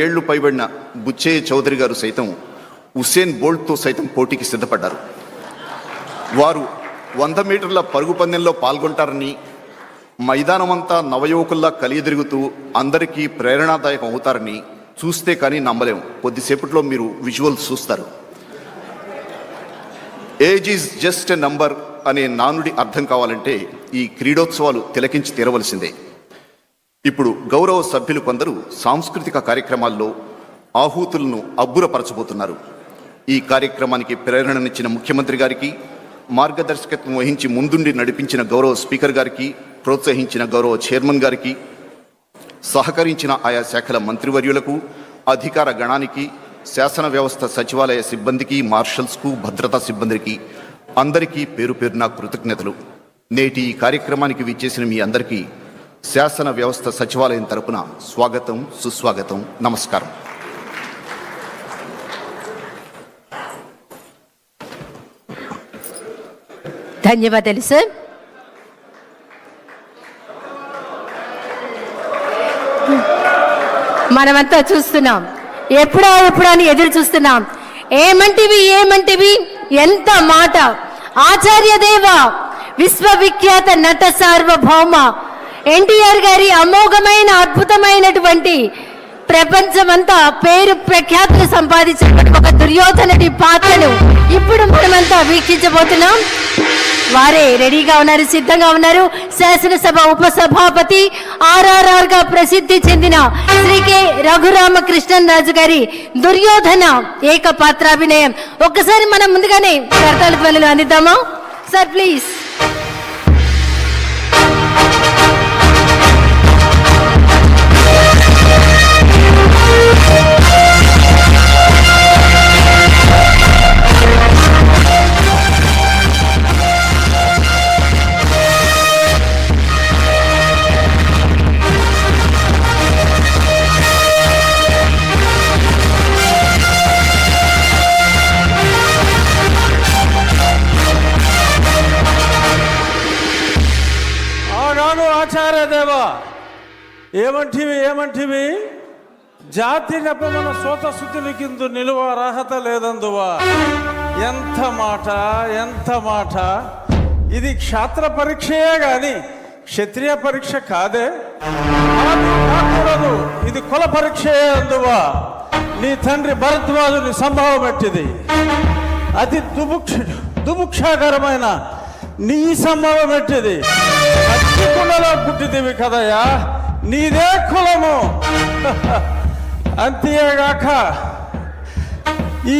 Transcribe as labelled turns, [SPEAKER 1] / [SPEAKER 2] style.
[SPEAKER 1] ఏళ్లు పైబడిన బుచ్చయ్య చౌదరి గారు సైతం ఉసేన్ బోల్ట్తో సైతం పోటీకి సిద్ధపడ్డారు. వారు 100 మీటర్ల పరుగు పందెంలో పాల్గొంటారని, మైదానమంతా నవయువకుల్లా కలియదిరుగుతూ అందరికీ ప్రేరణాదాయకం అవుతారని చూస్తే కానీ నమ్మలేం. కొద్దిసేపట్లో మీరు విజువల్స్ చూస్తారు. Age is just a number అనే నానుడి అర్థం కావాలంటే ఈ క్రీడోత్సవాలు తిలకించి తీరవలసిందే. ఇప్పుడు గౌరవ సభ్యులు కొందరు సాంస్కృతిక కార్యక్రమాల్లో ఆహూతులను అబ్బురపరచబోతున్నారు. ఈ కార్యక్రమానికి ప్రేరణనిచ్చిన ముఖ్యమంత్రి గారికి, మార్గదర్శకత్వం వహించి ముందుండి నడిపించిన గౌరవ స్పీకర్ గారికి, ప్రోత్సహించిన గౌరవ చైర్మన్ గారికి, సహకరించిన ఆయా శాఖల మంత్రివర్యులకు, అధికార గణానికి, శాసన వ్యవస్థ సచివాలయ సిబ్బందికి, మార్షల్స్కు, భద్రతా సిబ్బందికి అందరికీ పేరు పేరున కృతజ్ఞతలు. నేటి ఈ కార్యక్రమానికి విచ్చేసిన మీ అందరికీ శాసన వ్యవస్థ సచివాలయం తరపున స్వాగతం, సుస్వాగతం, నమస్కారం.
[SPEAKER 2] ధన్యవాదాలు సార్. మనమంతా చూస్తున్నాం, ఎప్పుడా అని ఎదురు చూస్తున్నాం. ఏమంటివి ఎంత మాట! ఆచార్య దేవ, విశ్వవిఖ్యాత నట సార్వభౌమ ఎన్టీఆర్ గారి అమోఘమైన అద్భుతమైనటువంటి ప్రపంచమంతా పేరు ప్రఖ్యాతులు సంపాదించిన ఒక దుర్యోధనుడి పాత్రను ఇప్పుడు మనమంతా వీక్షించబోతున్నాం. వారే రెడీగా ఉన్నారు, సిద్ధంగా ఉన్నారు. శాసనసభ ఉపసభాపతి, RRR గా ప్రసిద్ధి చెందిన శ్రీ కె రఘురామకృష్ణన్ రాజు గారి దుర్యోధన ఏకపాత్రాభినయం. ఒక్కసారి మనం ముందుగానే కర్తాళ ధ్వనులు అందిద్దామా సార్, ప్లీజ్.
[SPEAKER 3] ఆచార్య దేవ, ఏమంటివి జాతి నెపమన సోత శుద్ధులకిందు నిలువ అర్హత లేదందువా. ఎంత మాట! ఇది క్షాత్ర పరీక్షయే గాని క్షత్రియ పరీక్ష కాదే. కాకూడదు, ఇది కుల పరీక్షయే అందువా. నీ తండ్రి భరద్వాజుని సంభవం ఎట్టిది. అతి దుభుక్షాకరమైన నీ సంభవం ఎట్టిది. కులలో పుట్టిదివి కదయ్యా, నీదే కులము. అంతేగాక ఈ